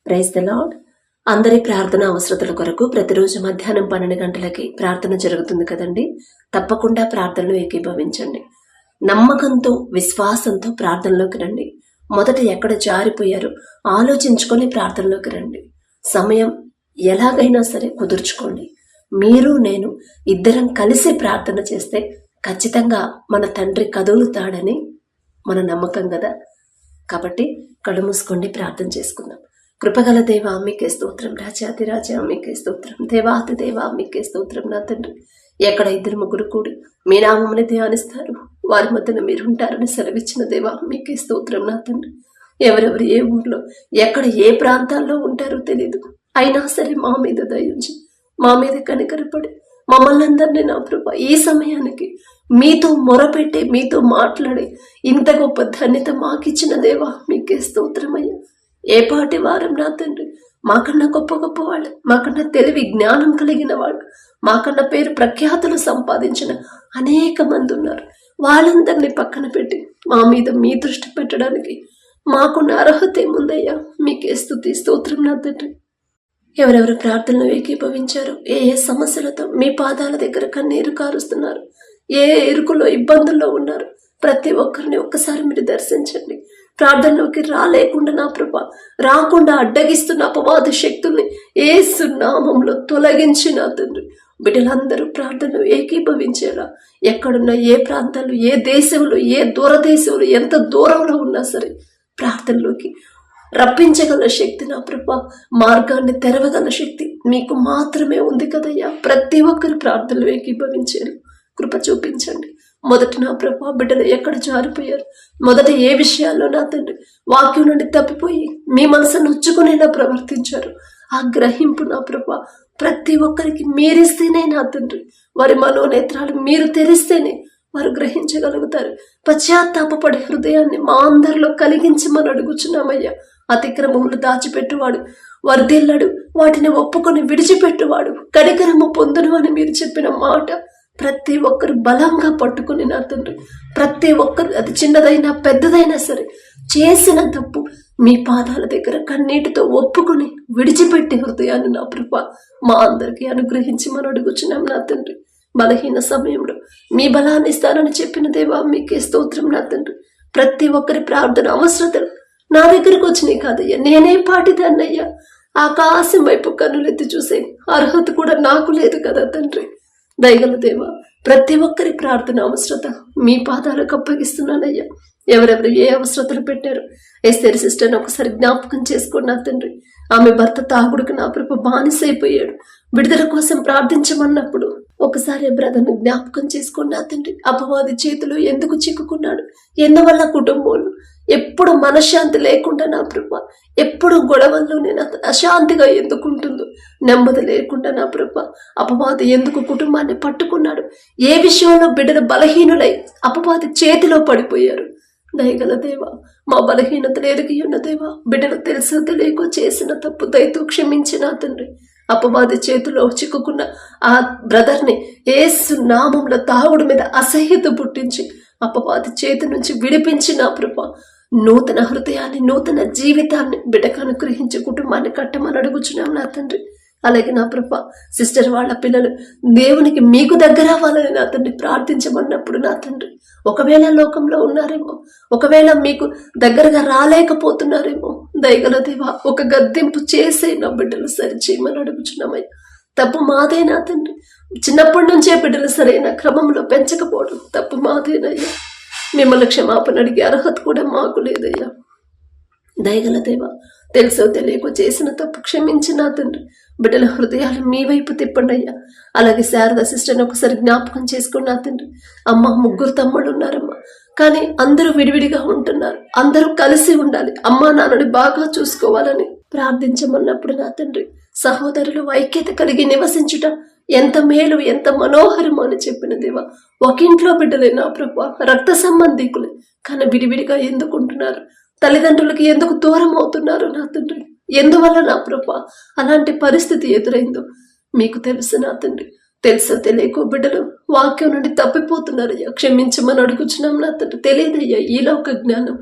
Praise the lord. అందరి ప్రార్థన అవసరతల కొరకు ప్రతిరోజు మధ్యాహ్నం 12 గంటలకి ప్రార్థన జరుగుతుంది కదండి. తప్పకుండా ప్రార్థనలు ఏకీభవించండి. నమ్మకంతో విశ్వాసంతో ప్రార్థనలోకి రండి. మొదట ఎక్కడ జారిపోయారో ఆలోచించుకొని ప్రార్థనలోకి రండి. సమయం ఎలాగైనా సరే కుదుర్చుకోండి. మీరు నేను ఇద్దరం కలిసి ప్రార్థన చేస్తే ఖచ్చితంగా మన తండ్రి కదులుతాడని మన నమ్మకం కదా. కాబట్టి కళ్ళు మూసుకోండి, ప్రార్థన చేసుకుందాం. కృపగల దేవా మీకే స్తోత్రం, రాజాతి రాజా మీకే స్తోత్రం, దేవాతి దేవా మీకే స్తోత్రం. నా తండ్రి, ఎక్కడ ఇద్దరు ముగ్గురు కూడి మీ నామముని ధ్యానిస్తారు వారి మధ్యన మీరు ఉంటారని సెలవిచ్చిన దేవా మీకే స్తోత్రం. నా తండ్రి, ఎవరెవరు ఏ ఊర్లో ఎక్కడ ఏ ప్రాంతాల్లో ఉంటారో తెలీదు, అయినా సరే మా మీద దయించి మా మీద కనికరపడి మమ్మల్ని అందరినీ నా ప్రభ ఈ సమయానికి మీతో మొరపెట్టి మీతో మాట్లాడి ఇంత గొప్ప ధన్యత మాకిచ్చిన దేవా మీకే స్తోత్రమయ్యా. ఏ పాటి వారం నా తండ్రి, మాకన్నా గొప్ప గొప్ప వాళ్ళు, మాకన్నా తెలివి జ్ఞానం కలిగిన వాళ్ళు, మాకన్నా పేరు ప్రఖ్యాతులు సంపాదించిన అనేక మంది ఉన్నారు. వాళ్ళందరినీ పక్కన పెట్టి మా మీద మీ దృష్టి పెట్టడానికి మాకున్న అర్హత ఏముందయ్యా. మీకే స్తుతి స్తోత్రం నా తండ్రి. ఎవరెవరు ప్రార్థనలు ఏకీభవించారు, ఏ ఏ సమస్యలతో మీ పాదాల దగ్గర కన్నీరు కారుస్తున్నారు, ఏ ఇరుకులో ఇబ్బందుల్లో ఉన్నారు, ప్రతి ఒక్కరిని ఒక్కసారి మీరు దర్శించండి. ప్రార్థనలోకి రాలేకుండా నా ప్రభ రాకుండా అడ్డగిస్తున్న అపవాద శక్తుల్ని యేసు నామములో తొలగించి నా తండ్రి బిడ్డలందరూ ప్రార్థనలు ఏకీభవించేలా, ఎక్కడున్నా ఏ ప్రాంతాలు ఏ దేశంలో ఏ దూరదేశంలో ఎంత దూరంలో ఉన్నా సరే ప్రార్థనలోకి రప్పించగల శక్తి నా ప్రభ, మార్గాన్ని తెరవగల శక్తి మీకు మాత్రమే ఉంది కదయ్యా. ప్రతి ఒక్కరు ప్రార్థనలు ఏకీభవించేలా కృప చూపించండి. మొదట నా ప్రభా బిడ్డలు ఎక్కడ జారిపోయారు, మొదట ఏ విషయాల్లో నా తండ్రి వాక్యం నుండి తప్పిపోయి మీ మనసును నొచ్చుకునేలా ప్రవర్తించారు, ఆ గ్రహింపు నా ప్రభా ప్రతి ఒక్కరికి మీరిస్తేనే నా తండ్రి, వారి మనోనేత్రాలు మీరు తెరిస్తేనే వారు గ్రహించగలుగుతారు. పశ్చాత్తాపపడే హృదయాన్ని మా అందరిలో కలిగించమని అడుగుచున్నామయ్యా. అతిక్రమములు దాచిపెట్టువాడు వర్ధిల్లడు, వాటిని ఒప్పుకొని విడిచిపెట్టువాడు కనికరము పొందును అని మీరు చెప్పిన మాట ప్రతి ఒక్కరు బలంగా పట్టుకుని నా తండ్రి, ప్రతి ఒక్కరు అది చిన్నదైనా పెద్దదైనా సరే చేసిన తప్పు మీ పాదాల దగ్గర కన్నీటితో ఒప్పుకొని విడిచిపెట్టే హృదయాన్ని నా ప్రభ మా అందరికీ అనుగ్రహించి మనం అడుగుచున్నాం నా తండ్రి. బలహీన సమయంలో మీ బలాన్ని ఇస్తానని చెప్పిన దేవా మీకే స్తోత్రం నా తండ్రి. ప్రతి ఒక్కరి ప్రార్థన అవసరతలు నా దగ్గరకు వచ్చినాయి కాదయ్యా, నేనేం పాటిదాన్నయ్యా. ఆకాశం వైపు కన్నులెత్తి చూసే అర్హత కూడా నాకు లేదు కదా తండ్రి. దయగల దేవా ప్రతి ఒక్కరి ప్రార్థన అవసరత మీ పాదాలకు అప్పగిస్తున్నానయ్యా. ఎవరెవరు ఏ అవసరతలు పెట్టారు ఎస్తేరు సిస్టర్ని ఒకసారి జ్ఞాపకం చేసుకోండి నా తండ్రి. ఆమె భర్త తాగుడుకు నా ప్రభు బానిసైపోయాడు, విడుదల కోసం ప్రార్థించమన్నప్పుడు ఒకసారి బ్రదర్ని జ్ఞాపకం చేసుకోండి నా తండ్రి. అపవాది చేతిలో ఎందుకు చిక్కుకున్నాడు, ఎందువల్ల కుటుంబంలో ఎప్పుడు మనశ్శాంతి లేకుండా నా ప్రభ, ఎప్పుడు గొడవల్లో నేను అశాంతిగా ఎందుకుంటుందో, నెమ్మది లేకుండా నా ప్రభ అపవాది ఎందుకు కుటుంబాన్ని పట్టుకున్నాడు, ఏ విషయంలో బిడ్డలు బలహీనులై అపవాది చేతిలో పడిపోయారు. దయగల దేవా మా బలహీనతలు ఎరిగి ఉన్న దేవా, బిడ్డలు తెలుసో తెలియకో చేసిన తప్పు దయతో క్షమించిన తండ్రి. అపవాది చేతిలో చిక్కుకున్న ఆ బ్రదర్ని యేసు నామంలో తాగుడు మీద అసహ్యత పుట్టించి అపవాది చేతి నుంచి విడిపించిన ప్రభ నూతన హృదయాన్ని నూతన జీవితాన్ని బిడ్డకు అనుగ్రహించి కుటుంబాన్ని కట్టమని అడుగుచున్నాం నా తండ్రి. అలాగే నా ప్రభ సిస్టర్ వాళ్ళ పిల్లలు దేవునికి మీకు దగ్గర అవ్వాలని నా తండ్రి ప్రార్థించమన్నప్పుడు నా తండ్రి ఒకవేళ లోకంలో ఉన్నారేమో, ఒకవేళ మీకు దగ్గరగా రాలేకపోతున్నారేమో, దయగల దేవా ఒక గద్దింపు చేసే నా బిడ్డలు సరిచేయమని అడుగుచున్నామయ్యా. తప్పు మాదే నా తండ్రి, చిన్నప్పటి నుంచే బిడ్డలు సరైన క్రమంలో పెంచకపోవడం తప్పు మాదేనయ్యా. మిమ్మల్ని క్షమాపణ అడిగే అర్హత కూడా మాకు లేదయ్యా. దయగల దేవా తెలుసో తెలియకో చేసిన తప్పు క్షమించి నా తండ్రి బిడ్డల హృదయాలు మీ వైపు తిప్పండి అయ్యా. అలాగే శారద సిస్టర్ని ఒకసారి జ్ఞాపకం చేసుకుని నా తండ్రి. అమ్మ 3 తమ్ముళ్ళు ఉన్నారమ్మా, కానీ అందరూ విడివిడిగా ఉంటున్నారు, అందరూ కలిసి ఉండాలి, అమ్మా నాన్నని బాగా చూసుకోవాలని ప్రార్థించమన్నప్పుడు నా తండ్రి సహోదరులు ఐక్యత కలిగి నివసించుట ఎంత మేలు ఎంత మనోహరమో అని చెప్పిన దేవా, ఒక ఇంట్లో బిడ్డలే నా ప్రభా, రక్త సంబంధికులే, కానీ విడివిడిగా ఎందుకుంటున్నారు, తల్లిదండ్రులకి ఎందుకు దూరం అవుతున్నారు నా తండ్రి, ఎందువల్ల నా ప్రభా అలాంటి పరిస్థితి ఎదురైందో మీకు తెలుసు నా తండ్రి. తెలుసో తెలియకో బిడ్డలు వాక్యం నుండి తప్పిపోతున్నారయ్యా, క్షమించమని అడుగుచున్నాం నా తండ్రి. తెలియదయ్యా ఈ లోక జ్ఞానం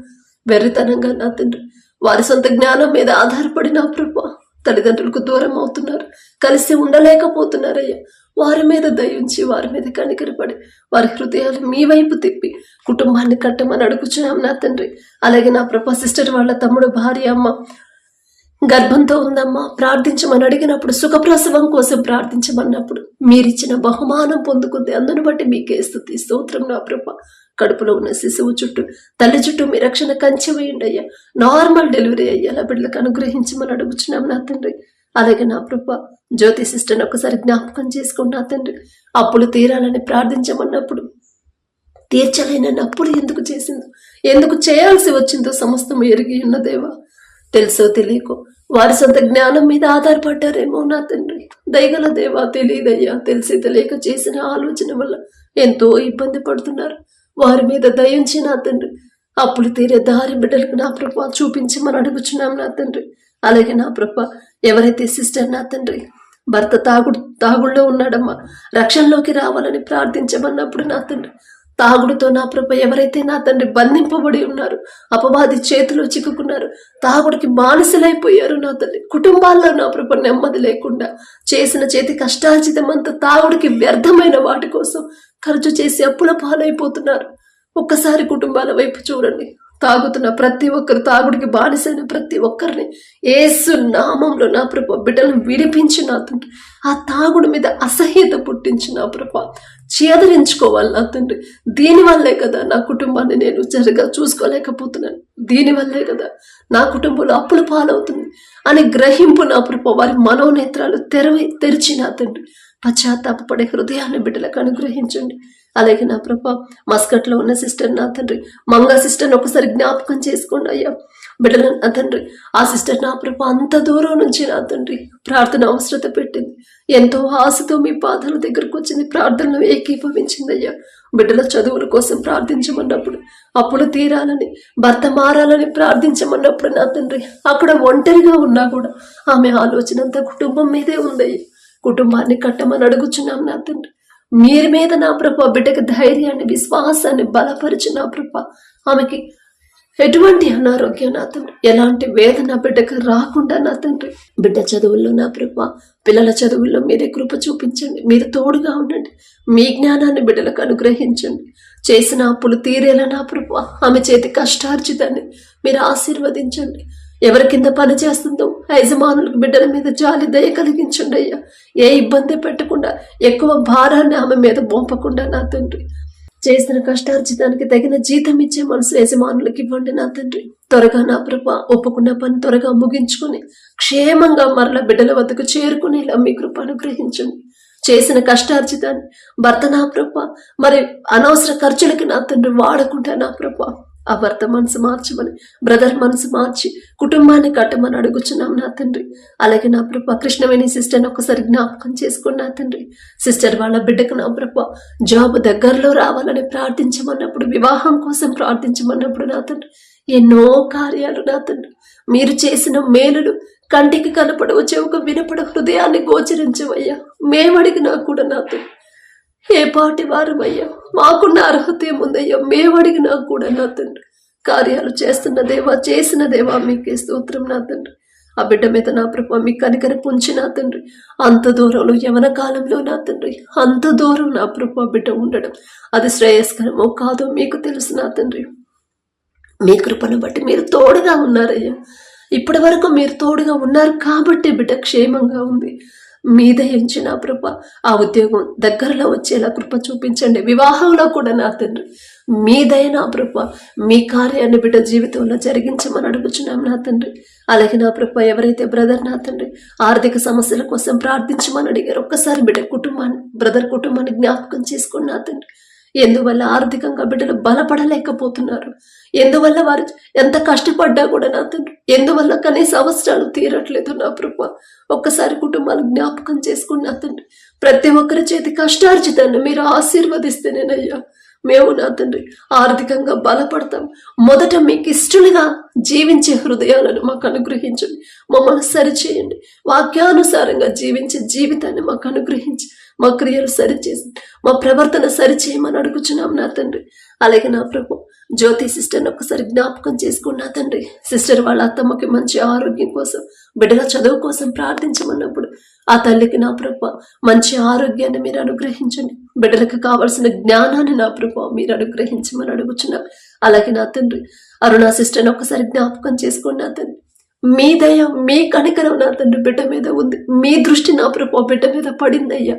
వెర్రితనంగా నా తండ్రి వారి సొంత జ్ఞానం మీద ఆధారపడి నా ప్రభా తల్లిదండ్రులకు దూరం అవుతున్నారు, కలిసి ఉండలేకపోతున్నారయ్యా. వారి మీద దయించి, వారి మీద కనికరపడి, వారి హృదయాలు మీ వైపు తిప్పి కుటుంబాన్ని కట్టమని అడుగుచున్నాం నా తండ్రి. అలాగే నా ప్రభా సిస్టర్ వాళ్ళ తమ్ముడు భార్య అమ్మ గర్భంతో ఉందమ్మా, ప్రార్థించమని అడిగినప్పుడు, సుఖప్రసవం కోసం ప్రార్థించమన్నప్పుడు మీరిచ్చిన బహుమానం పొందుకుంది. అందును బట్టి మీకే స్తుతి స్తోత్రం నా ప్రభా. కడుపులో ఉన్న శిశువు చుట్టూ, తల్లి చుట్టూ మీ రక్షణ కంచె వేయండి అయ్యా. నార్మల్ డెలివరీ అయ్యేలా బిడ్డలకు అనుగ్రహించమని అడుగుచున్నాం నా తండ్రి. అలాగే నా ప్రభా జ్యోతి సిస్టర్ని ఒకసారి జ్ఞాపకం చేసుకోండి నా తండ్రి. అప్పులు తీరాలని ప్రార్థించమన్నప్పుడు తీర్చలేనని అప్పులు ఎందుకు చేసిందో, ఎందుకు చేయాల్సి వచ్చిందో సమస్తం ఎరిగి ఉన్న దేవా. తెలుసో తెలియకో వారి సొంత జ్ఞానం మీద ఆధారపడ్డారేమో నా తండ్రి. దయగల దేవా, తెలియదయ్యా. తెలిసి తెలియక చేసిన ఆలోచన వల్ల ఎంతో ఇబ్బంది పడుతున్నారు. వారి మీద దయించి నా తండ్రి అప్పులు తీరే దారి బిడ్డలకు నా ప్రభా చూపించమని అడుగుచున్నాం నా తండ్రి. అలాగే నా ప్రభా ఎవరైతే సిస్టర్ నా తండ్రి భర్త తాగుడులో ఉన్నాడమ్మా, రక్షణలోకి రావాలని ప్రార్థించమన్నప్పుడు నా తండ్రి తాగుడుతో నా ప్రభ ఎవరైతే నా తండ్రి బంధింపబడి ఉన్నారు, అపవాది చేతిలో చిక్కుకున్నారు, తాగుడికి బానిసలైపోయారు నా తండ్రి. కుటుంబాల్లో నా ప్రభ నెమ్మది లేకుండా చేసిన చేతి కష్టార్జితమంతా తాగుడికి వ్యర్థమైన వాటి కోసం ఖర్చు చేసి అప్పుల పాలైపోతున్నారు. ఒక్కసారి కుటుంబాల వైపు చూడండి. తాగుతున్న ప్రతి ఒక్కరు, తాగుడికి బానిసైన ప్రతి ఒక్కరిని యేసు నామంలో నా ప్రభ బిడ్డలను విడిపించి నా తండ్రి ఆ తాగుడు మీద అసహ్యత పుట్టించి నా ప్రభ చేదరించుకోవాలి నా తండ్రి. దీనివల్లే కదా నా కుటుంబాన్ని నేను సరిగా చూసుకోలేకపోతున్నాను, దీనివల్లే కదా నా కుటుంబంలో అప్పుల పాలవుతుంది అని గ్రహింపు నా ప్రభ వారి మనోనేత్రాలు తెరిచి నా తండ్రి పశ్చాత్తాపడే హృదయాన్ని బిడ్డలకు అనుగ్రహించండి. అలాగే నా ప్రభా మస్కట్లో ఉన్న సిస్టర్ నా తండ్రి మంగా సిస్టర్ని ఒకసారి జ్ఞాపకం చేసుకోండి అయ్యా. బిడ్డలు నా తండ్రి ఆ సిస్టర్ నా ప్రభా అంత దూరం నుంచి నా తండ్రి ప్రార్థన అవసరత పెట్టింది. ఎంతో ఆశతో మీ పాదాల దగ్గరకు వచ్చింది, ప్రార్థనలో ఏకీభవించింది అయ్యా. బిడ్డల చదువుల కోసం ప్రార్థించమన్నప్పుడు, అప్పులు తీరాలని, భర్త మారాలని ప్రార్థించమన్నప్పుడు నా తండ్రి అక్కడ ఒంటరిగా ఉన్నా కూడా ఆమె ఆలోచన అంతా కుటుంబం మీదే ఉందయ్యా. కుటుంబాన్ని కట్టమని అడుగుచున్నాం నా తండ్రి. మీరు మీద నా ప్రభా బిడ్డకి ధైర్యాన్ని, విశ్వాసాన్ని బలపరిచి నా ప్రభా ఆమెకి ఎటువంటి అనారోగ్యం నా తండ్రి, ఎలాంటి వేదన బిడ్డకు రాకుండా నా తండ్రి బిడ్డ చదువుల్లో నా ప్రభా పిల్లల చదువుల్లో మీరే కృప చూపించండి, మీరు తోడుగా ఉండండి, మీ జ్ఞానాన్ని బిడ్డలకు అనుగ్రహించండి. చేసిన అప్పులు తీరేలా నా ప్రభా ఆమె చేతి కష్టార్జితాన్ని మీరు ఆశీర్వదించండి. ఎవరి కింద పని చేస్తుందో యజమానులకు బిడ్డల మీద జాలి దయ కలిగించండి అయ్యా. ఏ ఇబ్బంది పెట్టకుండా, ఎక్కువ భారాన్ని ఆమె మీద మోపకుండా నా తండ్రి చేసిన కష్టార్జితానికి తగిన జీతం ఇచ్చే మనసు యజమానులకు ఇవ్వండి నా తండ్రి. త్వరగా నా ప్రభ ఒప్పుకున్న పని త్వరగా ముగించుకొని క్షేమంగా మరల బిడ్డల వద్దకు చేరుకునేలా మీ కృప అనుగ్రహించండి. చేసిన కష్టార్జితాన్ని భర్త నా ప్రభ మరి అనవసర ఖర్చులకి నా తండ్రి వాడకుండా నా ప్రభ ఆ భర్త మనసు మార్చమని, బ్రదర్ మనసు మార్చి కుటుంబాన్ని కట్టమని అడుగుచున్నాం నా తండ్రి. అలాగే నా ప్రభ కృష్ణవేణి సిస్టర్ని ఒకసారి జ్ఞాపకం చేసుకుని నా తండ్రి సిస్టర్ వాళ్ళ బిడ్డకు నా ప్రభ జాబ్ దగ్గరలో రావాలని ప్రార్థించమన్నప్పుడు, వివాహం కోసం ప్రార్థించమన్నప్పుడు నా తండ్రి ఎన్నో కార్యాలు నా తండ్రి మీరు చేసిన మేలులు కంటికి కనపడవ, చెవుకు వినపడ, హృదయాన్ని గోచరించవయ్యా. మేమడిగినా కూడా నా తండ్రి ఏ పాటి వారమయ్యా, మాకున్న అర్హత ఏముందయ్యా, మేమడిగినా కూడా నా తండ్రి కార్యాలు చేస్తున్న దేవా, చేసిన దేవా మీకే స్తోత్రం నా తండ్రి. ఆ బిడ్డ మీద నా ప్రభా మీ కనికర పుంచి నా తండ్రి అంత దూరంలో యవన కాలంలో నా తండ్రి అంత దూరం నా ప్రభా బిడ్డ ఉండడం అది శ్రేయస్కరమో కాదో మీకు తెలుసు నా తండ్రి. మీ కృపను బట్టి మీరు తోడుగా ఉన్నారయ్యా. ఇప్పటి వరకు మీరు తోడుగా ఉన్నారు కాబట్టి బిడ్డ క్షేమంగా ఉంది. మీ దయించి నా ప్రభ ఆ ఉద్యోగం దగ్గరలో వచ్చేలా కృప చూపించండి. వివాహంలో కూడా నా తండ్రి మీ దయ నా ప్రభ మీ కార్యాన్ని బిడ్డ జీవితంలో జరిగించమని అడుగుచున్నాం నా తండ్రి. అలాగే నా ప్రభ ఎవరైతే బ్రదర్ నా తండ్రి ఆర్థిక సమస్యల కోసం ప్రార్థించమని అడిగారు, ఒక్కసారి బిడ్డ కుటుంబాన్ని, బ్రదర్ కుటుంబాన్ని జ్ఞాపకం చేసుకోండి నా తండ్రి. ఎందువల్ల ఆర్థికంగా బిడ్డలు బలపడలేకపోతున్నారు, ఎందువల్ల వారు ఎంత కష్టపడ్డా కూడా నా తండ్రి ఎందువల్ల కనీస అవసరాలు తీరట్లేదు నా ప్రభా. ఒక్కసారి కుటుంబాలు జ్ఞాపకం చేసుకుని నా తండ్రి ప్రతి ఒక్కరి చేతి కష్టార్జితాన్ని మీరు ఆశీర్వదిస్తేనేనయ్యా మేము నా తండ్రి ఆర్థికంగా బలపడతాం. మొదట మీకు ఇష్టలుగా జీవించే హృదయాలను మాకు అనుగ్రహించండి, మమ్మల్ని సరిచేయండి, వాక్యానుసారంగా జీవించే జీవితాన్ని మాకు అనుగ్రహించి మా క్రియలు సరిచేసి మా ప్రవర్తన సరిచేయమని అడుగుచున్నాం నా తండ్రి. అలాగే నా ప్రభు జ్యోతి సిస్టర్ని ఒక్కసారి జ్ఞాపకం చేసుకున్నా తండ్రి. సిస్టర్ వాళ్ళ అత్తమ్మకి మంచి ఆరోగ్యం కోసం, బిడ్డల చదువు కోసం ప్రార్థించమన్నప్పుడు ఆ తల్లికి నా ప్రభ మంచి ఆరోగ్యాన్ని మీరు అనుగ్రహించండి. బిడ్డలకు కావాల్సిన జ్ఞానాన్ని నా ప్రభ మీరు అనుగ్రహించమని అడుగుచున్నా. అలాగే నా తండ్రి అరుణా సిస్టర్ని ఒక్కసారి జ్ఞాపకం చేసుకోండి నా తండ్రి. మీ దయ, మీ కనికరం నా తండ్రి బిడ్డ మీద ఉంది. మీ దృష్టి నా ప్రభు బిడ్డ మీద పడిందయ్యా.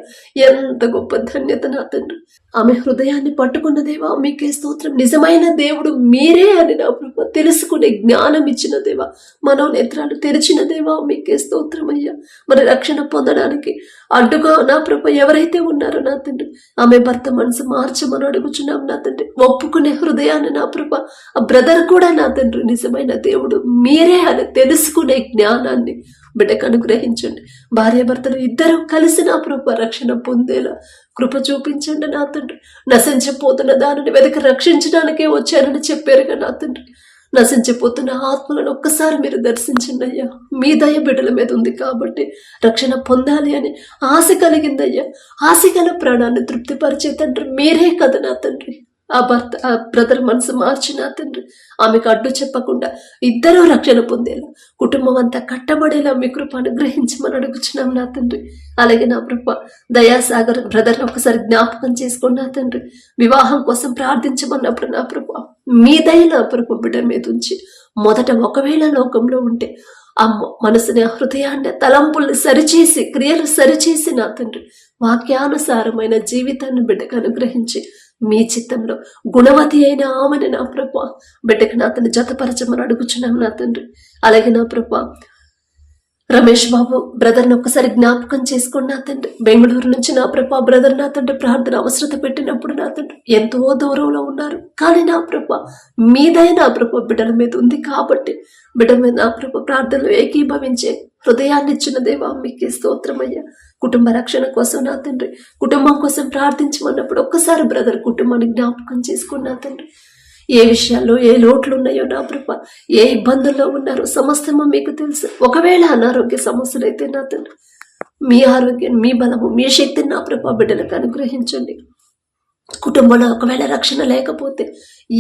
ఎంత గొప్ప ధన్యత నా తండ్రి. ఆమె హృదయాన్ని పట్టుకున్న దేవా మీకే స్తోత్రం. నిజమైన దేవుడు మీరే అని నా ప్రభు తెలుసుకునే జ్ఞానం ఇచ్చిన దేవా, మనోనేత్రాలు తెరిచిన దేవా మీకే స్తోత్రం అయ్యా. మరి రక్షణ పొందడానికి అడ్డుగా నా ప్రభు ఎవరైతే ఉన్నారో నా తండ్రి, ఆమె భర్త మనసు మార్చమని అడుగుచున్నాం నా తండ్రి. ఒప్పుకునే హృదయాన్ని నా ప్రభు ఆ బ్రదర్ కూడా నా తండ్రి నిజమైన దేవుడు మీరే అని తెలుసుకునే జ్ఞానాన్ని బిడ్డకు అనుగ్రహించండి. భార్యాభర్తలు ఇద్దరు కలిసి నా ప్రభు రక్షణ పొందేలా కృప చూపించండి నా తండ్రి. నశించిపోతున్న దానిని వెతికి రక్షించడానికే వచ్చారని చెప్పారుగా నా తండ్రి. నశించిపోతున్న ఆత్మలను ఒక్కసారి మీరు దర్శించండి అయ్యా. మీ దయ బిడ్డల మీద ఉంది కాబట్టి రక్షణ పొందాలి అని ఆశ కలిగిందయ్యా. ఆశ గల ప్రాణాన్ని తృప్తిపరిచే తండ్రి మీరే కదా నా తండ్రి. ఆ భర్త ఆ బ్రదర్ మనసు మార్చిన తండ్రి ఆమెకు అడ్డు చెప్పకుండా ఇద్దరూ రక్షణ పొందేలా, కుటుంబం అంతా కట్టబడేలా మీ కృప అనుగ్రహించమని అడుగుచున్నాం నా తండ్రి. అలాగే నా కృప దయాసాగర్ బ్రదర్ని ఒకసారి జ్ఞాపకం చేసుకోండి నా తండ్రి. వివాహం కోసం ప్రార్థించమన్నప్పుడు నా కృప మీ దయ నా కృప బిడ్డ మీద ఉంచి, మొదట ఒకవేళ లోకంలో ఉంటే ఆ మనసుని, హృదయాన్ని, తలంపుల్ని సరిచేసి, క్రియలు సరిచేసి నా తండ్రి వాక్యానుసారమైన జీవితాన్ని బిడ్డకు అనుగ్రహించి మీ చిత్తంలో గుణవతి అయిన ఆమెను నా ప్రభ బిడ్డకి నా తండ్రి జతపరచమని అడుగుచున్నాం నా తండ్రి. అలాగే నా ప్రభ రమేష్ బాబు బ్రదర్ని ఒక్కసారి జ్ఞాపకం చేసుకోండి నా తండ్రి. బెంగళూరు నుంచి నా ప్రభ బ్రదర్ నా తండ్రి ప్రార్థన అవసరత పెట్టినప్పుడు నా తండ్రి ఎంతో దూరంలో ఉన్నారు. కానీ నా ప్రభ మీదై నా ప్రభ బిడ్డల మీద ఉంది కాబట్టి బిడ్డ మీద నా ప్రభ ప్రార్థనలు ఏకీభవించే హృదయాన్ని ఇచ్చిన దేవా మీకే స్తోత్రమయ్యా. కుటుంబ రక్షణ కోసం నా తండ్రి, కుటుంబం కోసం ప్రార్థించమన్నప్పుడు ఒక్కసారి బ్రదర్ కుటుంబాన్ని జ్ఞాపకం చేసుకుని నా తండ్రి ఏ విషయాల్లో ఏ లోట్లు ఉన్నాయో నా ప్రభ, ఏ ఇబ్బందుల్లో ఉన్నారో సమస్తమో మీకు తెలుసు. ఒకవేళ అనారోగ్య సమస్యలు అయితే నా తండ్రి మీ ఆరోగ్యం, మీ బలము, మీ శక్తిని నా ప్రభ బిడ్డలకు అనుగ్రహించండి. కుటుంబంలో ఒకవేళ రక్షణ లేకపోతే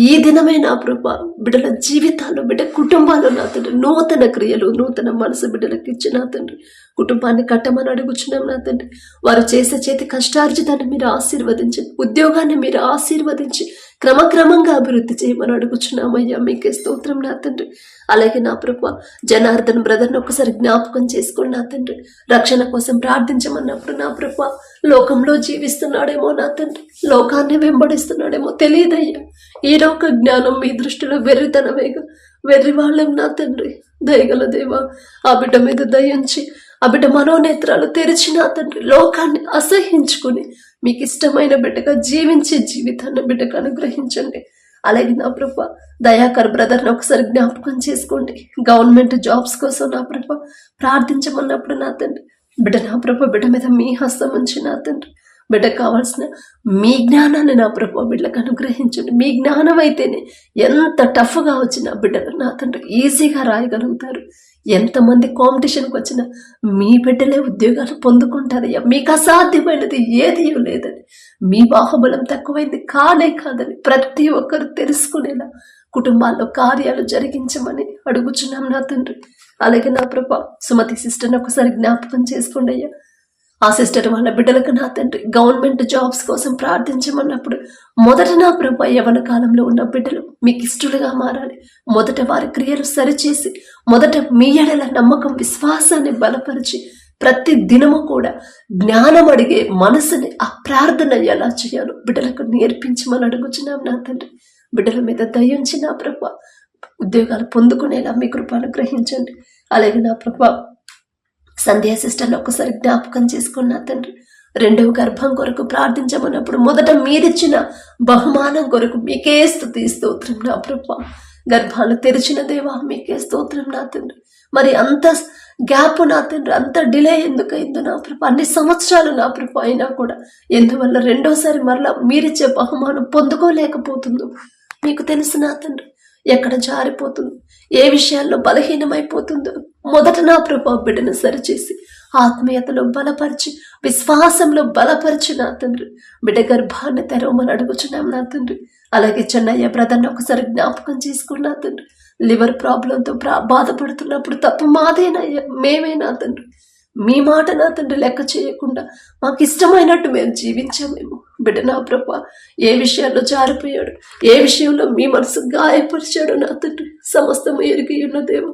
ఈ దినమే నా ప్రభ బిడ్డల జీవితాల్లో, బిడ్డ కుటుంబాల్లో నా తండ్రి నూతన క్రియలు, నూతన మనసు బిడ్డలకు ఇచ్చి నా తండ్రి కుటుంబాన్ని కట్టమని అడుగుచున్నాం నా తండ్రి. వారు చేసే చేతి కష్టార్జితాన్ని మీరు ఆశీర్వదించండి. ఉద్యోగాన్ని మీరు ఆశీర్వదించి క్రమక్రమంగా అభివృద్ధి చేయమని అడుగుచున్నామయ్యా. మీకే స్తోత్రం నా తండ్రి. అలాగే నా ప్రభ జనార్దన్ బ్రదర్ని ఒకసారి జ్ఞాపకం చేసుకోండి నా తండ్రి. రక్షణ కోసం ప్రార్థించమన్నప్పుడు నా ప్రభ లోకంలో జీవిస్తున్నాడేమో నా తండ్రి, లోకాన్ని వెంబడిస్తున్నాడేమో తెలియదయ్యా. ఈ లోక జ్ఞానం మీ దృష్టిలో వెర్రితనమేగా. వెర్రి వాళ్ళం నా తండ్రి. దయగల దేవా ఆ బిడ్డ మీద దయించి ఆ బిడ్డ మనోనేత్రాలు తెరిచి నా తండ్రి లోకాన్ని అసహించుకుని మీకు ఇష్టమైన బిడ్డగా జీవించే జీవితాన్ని బిడ్డకు అనుగ్రహించండి. అలాగే నా ప్రభ దయాకర్ బ్రదర్ని ఒకసారి జ్ఞాపకం చేసుకోండి. గవర్నమెంట్ జాబ్స్ కోసం నా ప్రభ ప్రార్థించమన్నప్పుడు నా తండ్రి బిడ్డ నా ప్రభ బిడ్డ మీద మీ హస్తం ఉంచి నా తండ్రి బిడ్డకు కావాల్సిన మీ జ్ఞానాన్ని నా ప్రభు బిడ్డలకు అనుగ్రహించండి. మీ జ్ఞానం అయితేనే ఎంత టఫ్గా వచ్చిన బిడ్డలు నా తండ్రి ఈజీగా రాయగలుగుతారు. ఎంతమంది కాంపిటీషన్కి వచ్చినా మీ బిడ్డలే ఉద్యోగాలు పొందుకుంటారయ్యా. మీకు అసాధ్యమైనది ఏదీ లేదని, మీ బాహుబలం తక్కువైంది కానే కాదని ప్రతి ఒక్కరు తెలుసుకునేలా కుటుంబాల్లో కార్యాలు జరిగించమని అడుగుచున్నాం నా తండ్రి. అలాగే నా ప్రభ సుమతి సిస్టర్ని ఒకసారి జ్ఞాపకం చేసుకోండి అయ్యా. ఆ సిస్టర్ వాళ్ళ బిడ్డలకు నా తండ్రి గవర్నమెంట్ జాబ్స్ కోసం ప్రార్థించమన్నప్పుడు మొదట నా ప్రభ యవన కాలంలో ఉన్న బిడ్డలు మీకు ఇష్టలుగా మారాలి. మొదట వారి క్రియలు సరిచేసి మొదట మీ ఎడల నమ్మకం, విశ్వాసాన్ని బలపరిచి ప్రతి దినము కూడా జ్ఞానం అడిగే మనసుని ఆ ప్రార్థన ఎలా చేయాలో బిడ్డలకు నేర్పించమని అడుగుచున్నాం నా తండ్రి. బిడ్డల మీద దయించి నా ప్రభ ఉద్యోగాలు పొందుకునేలా మీ కృప అనుగ్రహించండి. అలాగే నా ప్రభ సంధ్యా సిస్టర్ని ఒకసారి జ్ఞాపకం చేసుకున్న తండ్రి రెండవ గర్భం కొరకు ప్రార్థించమన్నప్పుడు మొదట మీరిచ్చిన బహుమానం కొరకు మీకే స్తుతి స్తోత్రం నా ప్రభ. గర్భాలు తెరిచిన దేవా మీకే స్తోత్రం నా తండ్రి. మరి అంత గ్యాప్ నా తండ్రి, అంత డిలే ఎందుకైందో నా ప్రభ, అన్ని సంవత్సరాలు నా ప్రభ అయినా కూడా ఎందువల్ల రెండోసారి మరలా మీరిచ్చే బహుమానం పొందుకోలేకపోతుందో మీకు తెలుసు నా తండ్రి. ఎక్కడ జారిపోతుందో, ఏ విషయాల్లో బలహీనమైపోతుందో మొదట నా ప్రభా బిడ్డను సరిచేసి ఆత్మీయతలో బలపరిచి విశ్వాసంలో బలపరిచి నా తండ్రి బిడ్డ గర్భాన్ని తెరవమని అడుగుచున్నాం నా తండ్రి. అలాగే చెన్నయ్య బ్రదర్ని ఒకసారి జ్ఞాపకం చేసుకున్నా తండ్రి. లివర్ ప్రాబ్లంతో బాధపడుతున్నప్పుడు తప్పు మాదేనయ్యా, మేమేనా తండ్రి. మీ మాట నా తండ్రి లెక్క చేయకుండా మాకు ఇష్టమైనట్టు మేము జీవించామేమో. బిడ్డ నా ప్రభా ఏ విషయాల్లో జారిపోయాడు, ఏ విషయంలో మీ మనసు గాయపరిచాడు నా తండ్రి సమస్తము ఎరిగి ఉన్న దేవ.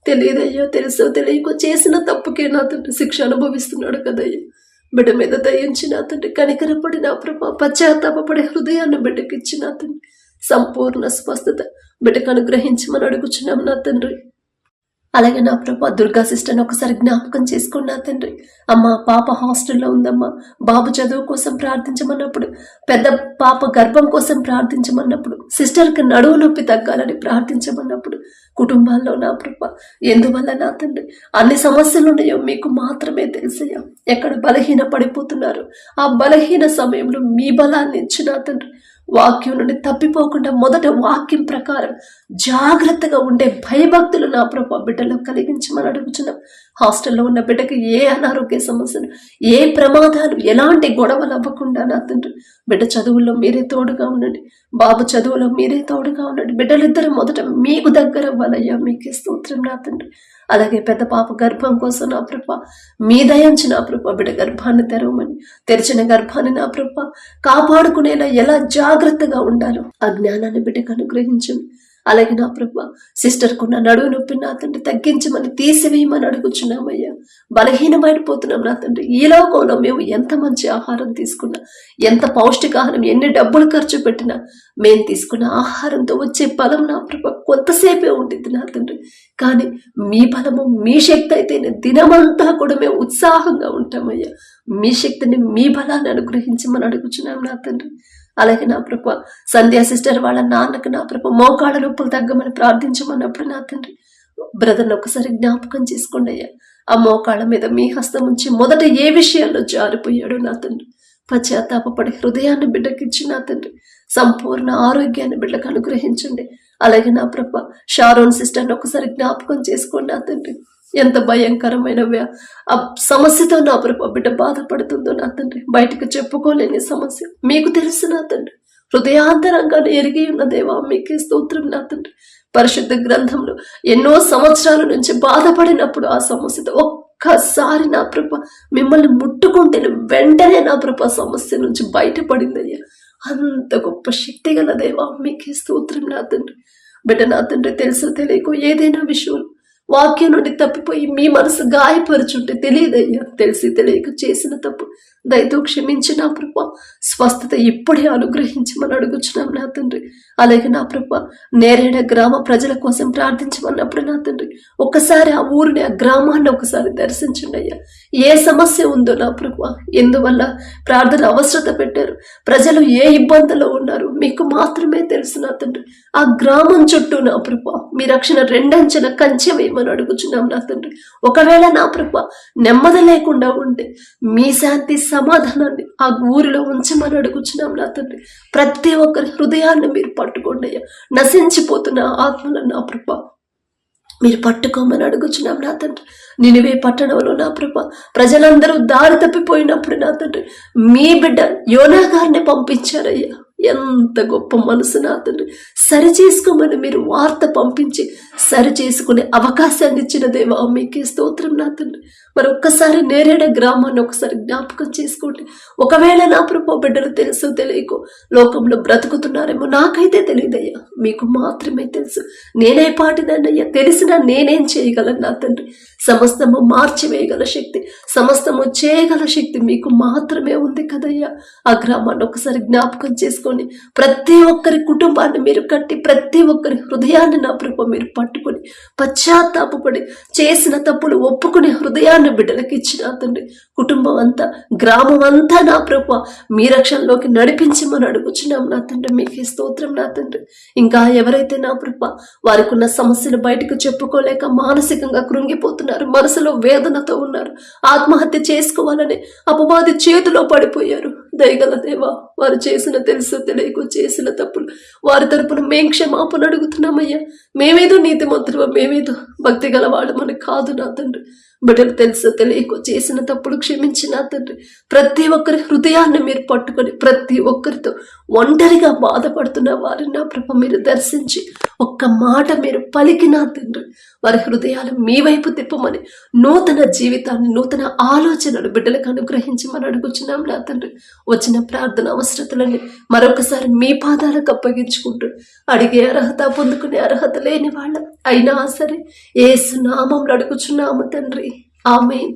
తెలియదయ్యా, తెలుసో తెలియకో చేసిన తప్పుకే నా తండ్రి శిక్ష అనుభవిస్తున్నాడు కదయ్యా. బిడ్డ మీద దయించి నా తండ్రి కనికరపడి నా ప్రభా పశ్చాత్తాపడే హృదయాన్ని బిడ్డకి ఇచ్చి నా తండ్రి సంపూర్ణ స్వస్థత బిడ్డకు అనుగ్రహించమని అడుగుచున్నాం నా తండ్రి. అలాగే నా ప్రభా దుర్గా సిస్టర్ని ఒకసారి జ్ఞాపకం చేసుకున్నా తండ్రి. అమ్మ పాప హాస్టల్లో ఉందమ్మా, బాబు చదువు కోసం ప్రార్థించమన్నప్పుడు, పెద్ద పాప గర్భం కోసం ప్రార్థించమన్నప్పుడు, సిస్టర్కి నడువు నొప్పి తగ్గాలని ప్రార్థించమన్నప్పుడు, కుటుంబాల్లో నా ప్రభా ఎందువల్ల నా తండ్రి అన్ని సమస్యలు ఉన్నాయో మీకు మాత్రమే తెలుసయ్యా. ఎక్కడ బలహీన పడిపోతున్నారు, ఆ బలహీన సమయంలో మీ బలాన్ని ఇచ్చి నా తండ్రి వాక్యం నుండి తప్పిపోకుండా మొదట వాక్యం ప్రకారం జాగ్రత్తగా ఉండే భయభక్తులు నా ప్రభా బిడ్డలో కలిగించమని అడుగుచున్నాం. హాస్టల్లో ఉన్న బిడ్డకి ఏ అనారోగ్య సమస్యలు, ఏ ప్రమాదాలు, ఎలాంటి గొడవలు అవ్వకుండా నా తండ్రి బిడ్డ చదువుల్లో మీరే తోడుగా ఉండండి, బాబు చదువులో మీరే తోడుగా ఉండండి. బిడ్డలిద్దరూ మొదట మీకు దగ్గర అవ్వాలయ్యా, మీకే స్తోత్రం నా తండ్రి. అలాగే పెద్ద పాప గర్భం కోసం నా ప్రభ మీ దయంచి నా ప్రభ బిడ్డ గర్భాన్ని తెరవమని, తెరిచిన గర్భాన్ని నా ప్రభ కాపాడుకునేలా ఎలా జాగ్రత్తగా ఉండాలో ఆ జ్ఞానాన్ని బిడ్డకు అనుగ్రహించండి. అలాగే నా ప్రభ సిస్టర్కున్న నడువు నొప్పి నా తండ్రి తగ్గించమని, తీసివేయమని అడుగుచున్నామయ్యా. బలహీనమైపోతున్నాం నా తండ్రి. ఈ లోకంలో మేము ఎంత మంచి ఆహారం తీసుకున్నా, ఎంత పౌష్టికాహారం, ఎన్ని డబ్బులు ఖర్చు పెట్టినా మేము తీసుకున్న ఆహారంతో వచ్చే బలం నా ప్రభ కొంతసేపే ఉంటుంది నా తండ్రి. కానీ మీ బలము, మీ శక్తి అయితేనే దినమంతా కూడా మేము ఉత్సాహంగా ఉంటామయ్యా. మీ శక్తిని, మీ బలాన్ని అనుగ్రహించమని అడుగుచున్నాం నా తండ్రి. అలాగే నా ప్రభ సంధ్యా సిస్టర్ వాళ్ళ నాన్నకు నా ప్రభ మోకాళ్ళ నొప్పులు తగ్గమని ప్రార్థించమన్నప్పుడు నా తండ్రి బ్రదర్ని ఒకసారి జ్ఞాపకం చేసుకోండి అయ్యా. ఆ మోకాళ్ళ మీద మీ హస్తం ఉంచి మొదట ఏ విషయాల్లో జారిపోయాడు నా తండ్రి పశ్చాత్తాపడి హృదయాన్ని బిడ్డకిచ్చి నా తండ్రి సంపూర్ణ ఆరోగ్యాన్ని బిడ్డకు అనుగ్రహించండి. అలాగే నా ప్రభ షారోన్ సిస్టర్ని ఒకసారి జ్ఞాపకం చేసుకోండి నా తండ్రి. ఎంత భయంకరమైన ఆ సమస్యతో నా ప్రభ బిడ్డ బాధపడుతుందో నా తండ్రి, బయటకు చెప్పుకోలేని సమస్య మీకు తెలుసు నా తండ్రి. హృదయాంతరంగానే ఎరిగి ఉన్న దేవా, మీకే స్తోత్రం నా తండ్రి. పరిశుద్ధ గ్రంథంలో ఎన్నో సంవత్సరాల నుంచి బాధపడినప్పుడు ఆ సమస్యతో ఒక్కసారి నా ప్రభ మిమ్మల్ని ముట్టుకుంటే వెంటనే నా ప్రభ సమస్య నుంచి బయటపడిందయ్యా. అంత గొప్ప శక్తి గల దేవా, మీకే స్తోత్రం నా తండ్రి. బిడ్డ నా తండ్రి తెలుసో తెలియకో ఏదైనా విషయం వాక్యం నుండి తప్పిపోయి మీ మనసు గాయపరుచుంటే తెలియదయ్యా. తెలిసి తెలియక చేసిన తప్పు దయతో క్షమించి నా ప్రభ స్వస్థత ఇప్పుడే అనుగ్రహించమని అడుగుచున్నాం నా తండ్రి. అలాగే నా ప్రభ నేరేడ గ్రామ ప్రజల కోసం ప్రార్థించమన్నప్పుడు నా తండ్రి ఒక్కసారి ఆ ఊరిని, ఆ గ్రామాన్ని ఒకసారి దర్శించండి అయ్యా. ఏ సమస్య ఉందో నా ప్రభ, ఎందువల్ల ప్రార్థన అవసరత పెట్టారు, ప్రజలు ఏ ఇబ్బందులో ఉన్నారు మీకు మాత్రమే తెలుసు నా తండ్రి. ఆ గ్రామం చుట్టూ నా ప్రభ మీ రక్షణ రెండంచెల కంచె వేయమని అడుగుచున్నాం నా తండ్రి. ఒకవేళ నా ప్రభ నెమ్మది లేకుండా ఉంటే మీ శాంతి సమాధానాన్ని ఆ ఊరిలో ఉంచమని అడుగుచున్నాం నా తండ్రి. ప్రతి ఒక్కరి హృదయాన్ని మీరు పట్టుకోండి అయ్యా. నశించిపోతున్న ఆత్మలను నా ప్రభ మీరు పట్టుకోమని అడుగుచున్నాం నా తండ్రి. నినివే పట్టణంలో నా ప్రభ ప్రజలందరూ దారి తప్పిపోయినప్పుడు నా తండ్రి మీ బిడ్డ యోనా గారిని పంపించారయ్యా. ఎంత గొప్ప మనసు నా తండ్రి. సరి చేసుకోమని మీరు వార్త పంపించి సరి చేసుకునే అవకాశాన్ని ఇచ్చిన దేవా, మీకే స్తోత్రం నా తండ్రి. మరి ఒక్కసారి నేరేడ గ్రామాన్ని ఒకసారి జ్ఞాపకం చేసుకోండి. ఒకవేళ నా ప్రభు బిడ్డలు తెలుసో తెలియకో లోకంలో బ్రతుకుతున్నారేమో, నాకైతే తెలియదయ్యా, మీకు మాత్రమే తెలుసు. నేనే పాటిదాన్నయ్యా, తెలిసినా నేనేం చేయగలను నా తండ్రి. సమస్తము మార్చివేయగల శక్తి, సమస్తము చేయగల శక్తి మీకు మాత్రమే ఉంది కదయ్యా. ఆ గ్రామాన్ని ఒకసారి జ్ఞాపకం చేసుకోండి. ప్రతి ఒక్కరి కుటుంబాన్ని మీరు కట్టి, ప్రతి ఒక్కరి హృదయాన్ని నా ప్రభు మీరు పట్టుకొని పశ్చాత్తాపడి చేసిన తప్పులు ఒప్పుకునే హృదయాన్ని బిడ్డలకి ఇచ్చిన తండ్రి. కుటుంబం అంతా, గ్రామం అంతా నా ప్రభు మీ రక్షణలోకి నడిపించమని అడుగుచున్నాం నా తండ్రి. మీకే స్తోత్రం నా తండ్రి. ఇంకా ఎవరైతే నా ప్రభు వారికి ఉన్న సమస్యలు బయటకు చెప్పుకోలేక మానసికంగా కృంగిపోతున్నారు, మనసులో వేదనతో ఉన్నారు, ఆత్మహత్య చేసుకోవాలని అపవాది చేతిలో పడిపోయారు, దయగల దేవా, వారు చేసిన తెలుసో తెలియకో చేసిన తప్పులు వారి తరపున మేం క్షమాపణ అడుగుతున్నామయ్యా. మేమేదో నీతిమంతులు, మేమేదో భక్తి గలవాడమని కాదు నా తండ్రి. బిడ్డలు తెలుసు తెలియక చేసిన తప్పుడు క్షమించి నా తండ్రి. ప్రతి ఒక్కరి హృదయాన్ని మీరు పట్టుకొని ప్రతి ఒక్కరితో ఒంటరిగా బాధపడుతున్న వారిని నా ప్రభ మీరు దర్శించి ఒక్క మాట మీరు పలికిన తండ్రి వారి హృదయాలు మీ వైపు తిప్పమని నూతన జీవితాన్ని, నూతన ఆలోచనలు బిడ్డలకు అనుగ్రహించమని అడుగుచున్నాం నా తండ్రి. వచ్చిన ప్రార్థన అవసరతలన్నీ మరొకసారి మీ పాదాలకు అప్పగించుకుంటూ అడిగే అర్హత, పొందుకునే అర్హత లేని వాళ్ళ అయినా సరే యేసు నామములో అడుగుచున్నాము తండ్రి. ఆమేన్.